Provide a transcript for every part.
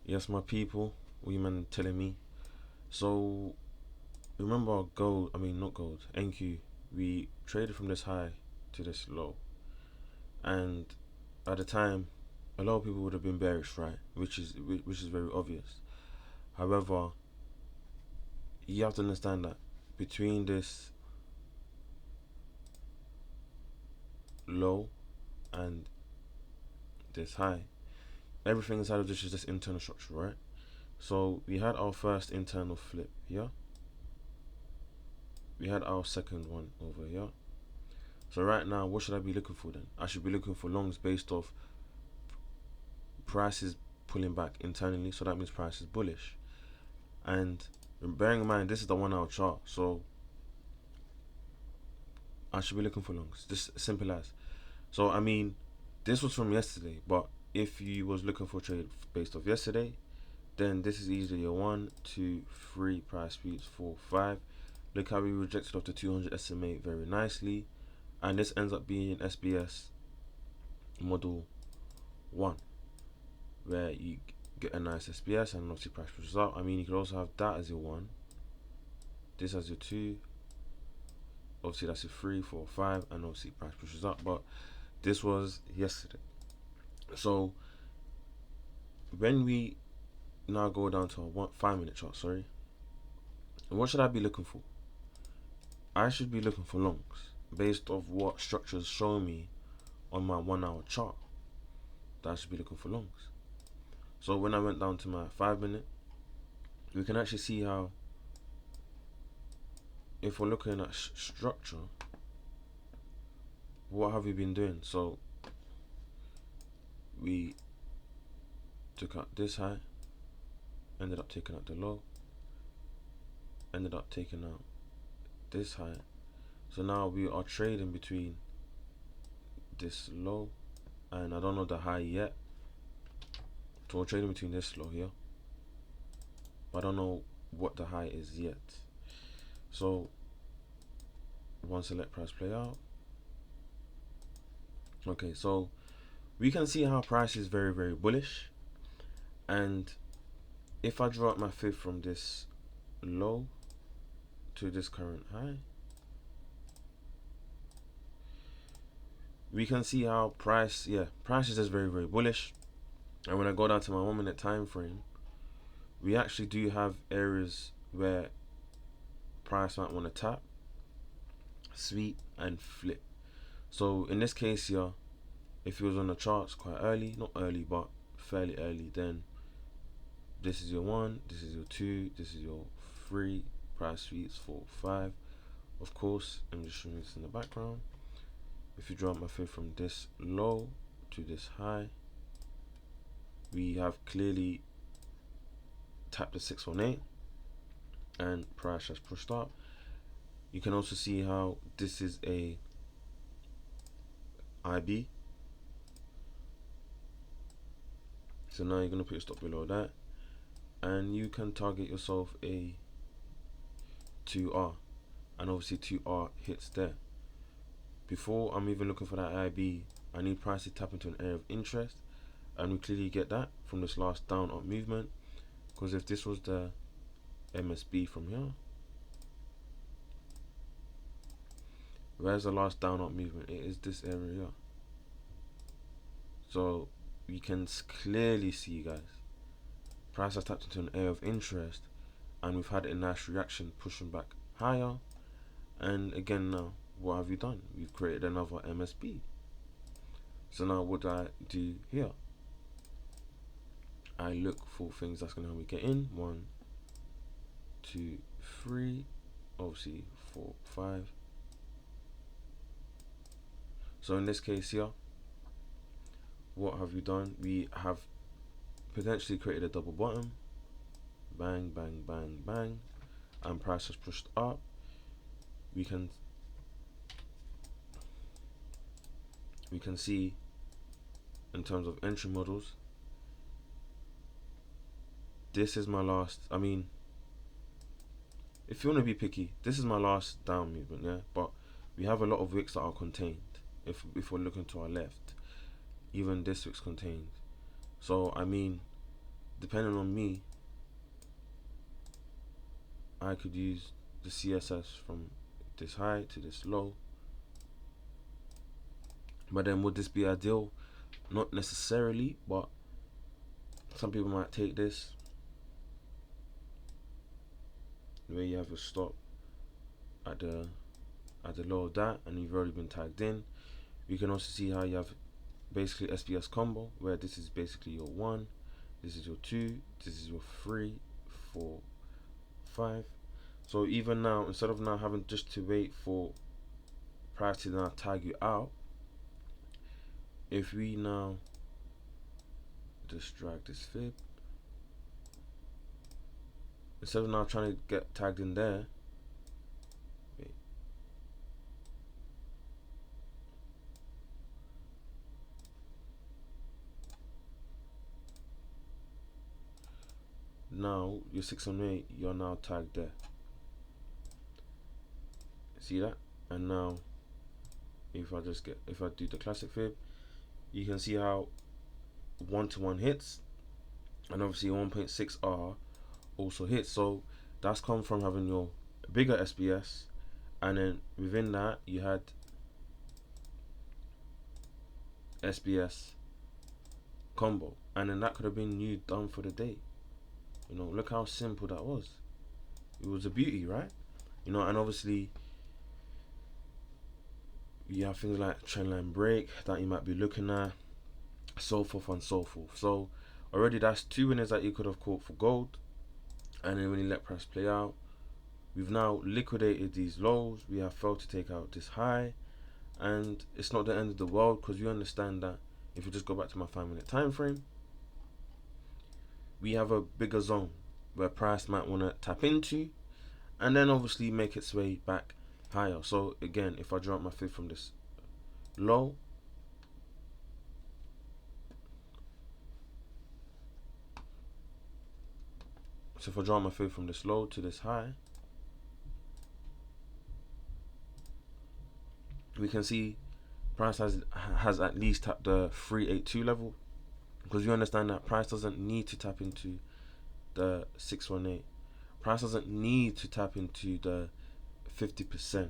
Yes, my people, what you man telling me? So remember gold, I mean not gold, NQ. We traded from this high to this low, and at the time, a lot of people would have been bearish, right? Which is very obvious. However, you have to understand that between this low and this high, everything inside of this is just internal structure, right? So we had our first internal flip here. We had our second one over here. So right now, what should I be looking for then? I should be looking for longs based off prices pulling back internally. So that means price is bullish. And bearing in mind, this is the 1 hour chart. So I should be looking for longs. Just simple as. So I mean, this was from yesterday. But if you was looking for a trade based off yesterday, then this is easily a 1, 2, 3 price beats 4, 5. Look how we rejected off the 200 SMA very nicely. And this ends up being SBS model 1, where you get a nice SBS and obviously price pushes up. I mean, you could also have that as your 1, this as your 2, obviously that's your 3, 4, 5, and obviously price pushes up. But this was yesterday. So when we now go down to a 5 minute chart, sorry, what should I be looking for? I should be looking for longs based off what structures show me on my 1 hour chart. That I should be looking for longs. So when I went down to my 5 minute, we can actually see how, if we're looking at structure, what have we been doing? So we took out this high, ended up taking out the low, ended up taking out this high. So now we are trading between this low and I don't know the high yet. So we're trading between this low here, but I don't know what the high is yet. So one select price play out. Okay, so we can see how price is very, very bullish. And if I draw up my fib from this low to this current high, we can see how price is just very, very bullish. And when I go down to my 1 minute time frame, we actually do have areas where price might want to tap, sweep, and flip. So in this case here, if it was on the charts quite early, not early but fairly early, then this is your 1, this is your 2, this is your 3, price sweeps 4, 5. Of course, I'm just showing this in the background. If you draw my fib from this low to this high, we have clearly tapped the 618 and price has pushed up. You can also see how this is a IB. So now you're going to put your stop below that, and you can target yourself a 2R, and obviously 2R hits there. Before I'm even looking for that IB, I need price to tap into an area of interest, and we clearly get that from this last down up movement. Because if this was the MSB from here, where's the last down up movement? It is this area here. So we can clearly see, guys, price has tapped into an area of interest, and we've had a nice reaction pushing back higher. And again, now what have you done? We've created another MSB. So now what do I do here? I look for things that's going to help me get in. 1, 2, 3, obviously 4, 5. So in this case here, what have we done? We have potentially created a double bottom. Bang, bang, bang, bang, and price has pushed up. We can see in terms of entry models, this is my last, I mean, if you want to be picky, this is my last down movement, yeah, but we have a lot of wicks that are contained. If we're looking to our left, even this wick's contained. So I mean, depending on me, I could use the CSS from this high to this low. But then would this be ideal? Not necessarily, but some people might take this where you have a stop at the low of that, and you've already been tagged in. You can also see how you have basically SPS combo, where this is basically your 1, this is your 2, this is your 3, 4, 5. So even now, instead of now having just to wait for price to now tag you out, if we now just drag this fib, instead of now trying to get tagged in there, now your 618, you're now tagged there. See that? And now if I do the classic fib, you can see how 1-to-1 hits, and obviously 1.6R also hits. So that's come from having your bigger SPS, and then within that you had SPS combo, and then that could have been you done for the day. You know, look how simple that was. It was a beauty, right? You know, and obviously you have things like trendline break that you might be looking at, so forth and so forth. So already that's 2 winners that you could have caught for gold. And then when you let price play out, we've now liquidated these lows. We have failed to take out this high, and it's not the end of the world, because you understand that if you just go back to my 5-minute time frame, we have a bigger zone where price might want to tap into, and then obviously make its way back higher. So again, if I drop my fib from this low, so if I draw my fib from this low to this high, we can see price has at least tapped the 382 level, because you understand that price doesn't need to tap into the 618. Price doesn't need to tap into the 50%.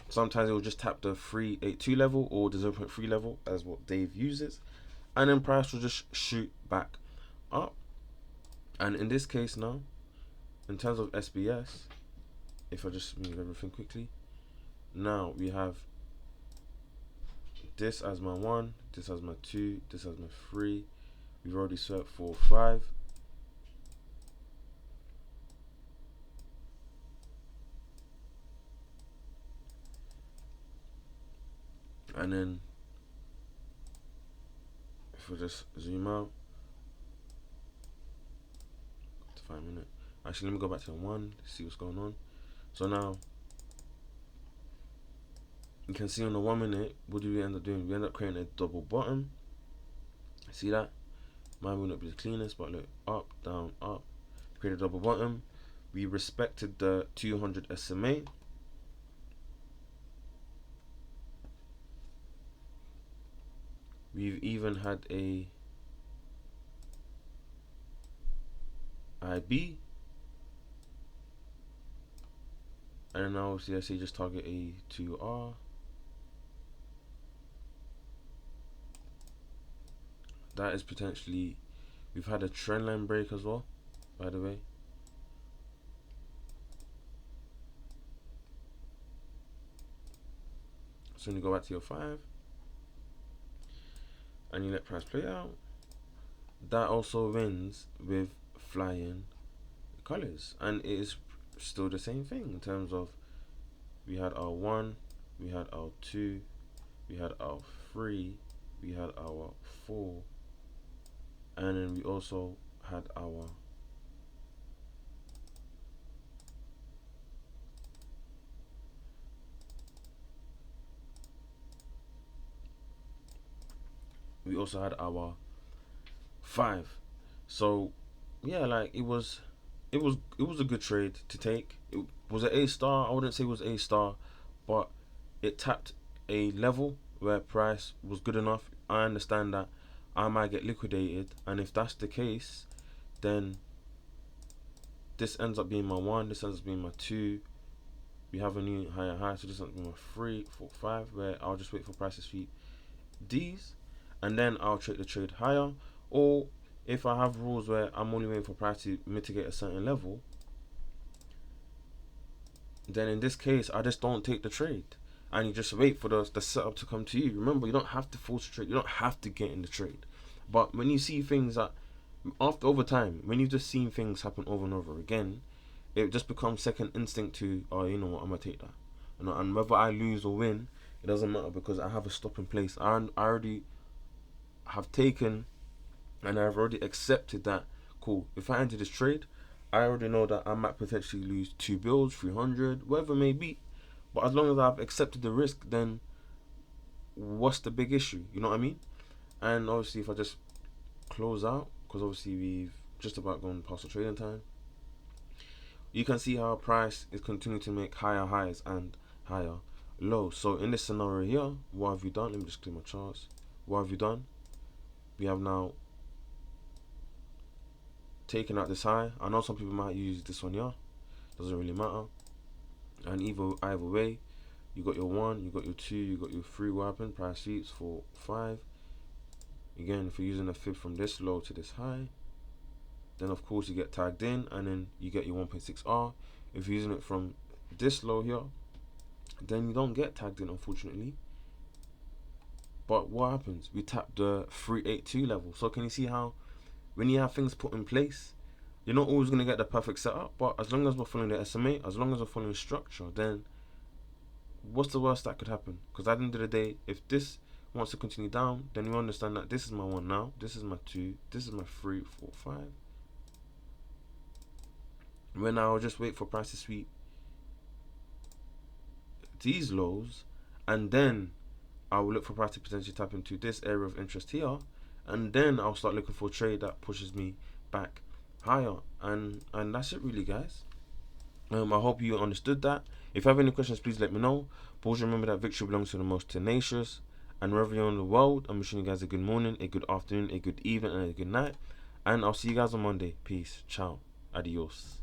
Sometimes it will just tap the 382 level or the 0.3 level, as what Dave uses, and then price will just shoot back up. And in this case now, in terms of SBS, if I just move everything quickly, now we have this as my 1, this as my 2, this as my 3. We've already swept 4, 5. And then if we just zoom out to 5-minute, actually let me go back to the 1 to see what's going on. So now you can see on the 1-minute, what do we end up doing? We end up creating a double bottom. See that? Mine will not be the cleanest, but look, up, down, up, create a double bottom. We respected the 200 SMA. We've even had a IB, and then now obviously I say just target a 2R. That is potentially, we've had a trendline break as well, by the way. So when you go back to your 5 and you let price play out, that also wins with flying colors, and it is still the same thing in terms of we had our 1, we had our 2, we had our 3, we had our 4, and then we also had our we also had our 5. So yeah, like it was a good trade to take. It was an A-star. I wouldn't say it was A-star, but it tapped a level where price was good enough. I understand that I might get liquidated, and if that's the case, then this ends up being my 1, this ends up being my 2. We have a new higher high, so this ends up being my 3, 4, 5, where I'll just wait for price to sweep these, and then I'll trade the trade higher. Or if I have rules where I'm only waiting for price to mitigate a certain level, then in this case I just don't take the trade, and you just wait for the setup to come to you. Remember, you don't have to force a trade, you don't have to get in the trade. But when you see things that after over time, when you've just seen things happen over and over again, it just becomes second instinct to, oh, you know what, I'm gonna take that. And whether I lose or win, it doesn't matter, because I have a stop in place. I already have taken, and I've already accepted that, cool, if I enter this trade, I already know that I might potentially lose 2 bills, 300, whatever it may be. But as long as I've accepted the risk, then what's the big issue? You know what I mean? And obviously, if I just close out, because obviously we've just about gone past the trading time, you can see how price is continuing to make higher highs and higher lows. So in this scenario here, what have you done? Let me just clear my charts. What have you done? We have now taken out this high. I know some people might use this one here, doesn't really matter. And either way, you got your 1, you got your 2, you got your 3. What happened? Price sweeps for 5. Again, if you're using a fib from this low to this high, then of course you get tagged in, and then you get your 1.6R. If you're using it from this low here, then you don't get tagged in, unfortunately. But what happens? We tap the 382 level. So can you see how when you have things put in place, you're not always going to get the perfect setup, but as long as we're following the SMA, as long as we're following structure, then what's the worst that could happen? Because at the end of the day, if this wants to continue down, then you understand that this is my 1 now, this is my 2, this is my 3, 4, 5. When I'll just wait for price to sweep these lows, and then I will look for price to potentially tap into this area of interest here, and then I'll start looking for a trade that pushes me back higher. And that's it really, guys. I hope you understood that. If you have any questions, please let me know. But always remember that victory belongs to the most tenacious. And wherever you're in the world, I'm wishing you guys a good morning, a good afternoon, a good evening, and a good night. And I'll see you guys on Monday. Peace. Ciao. Adios.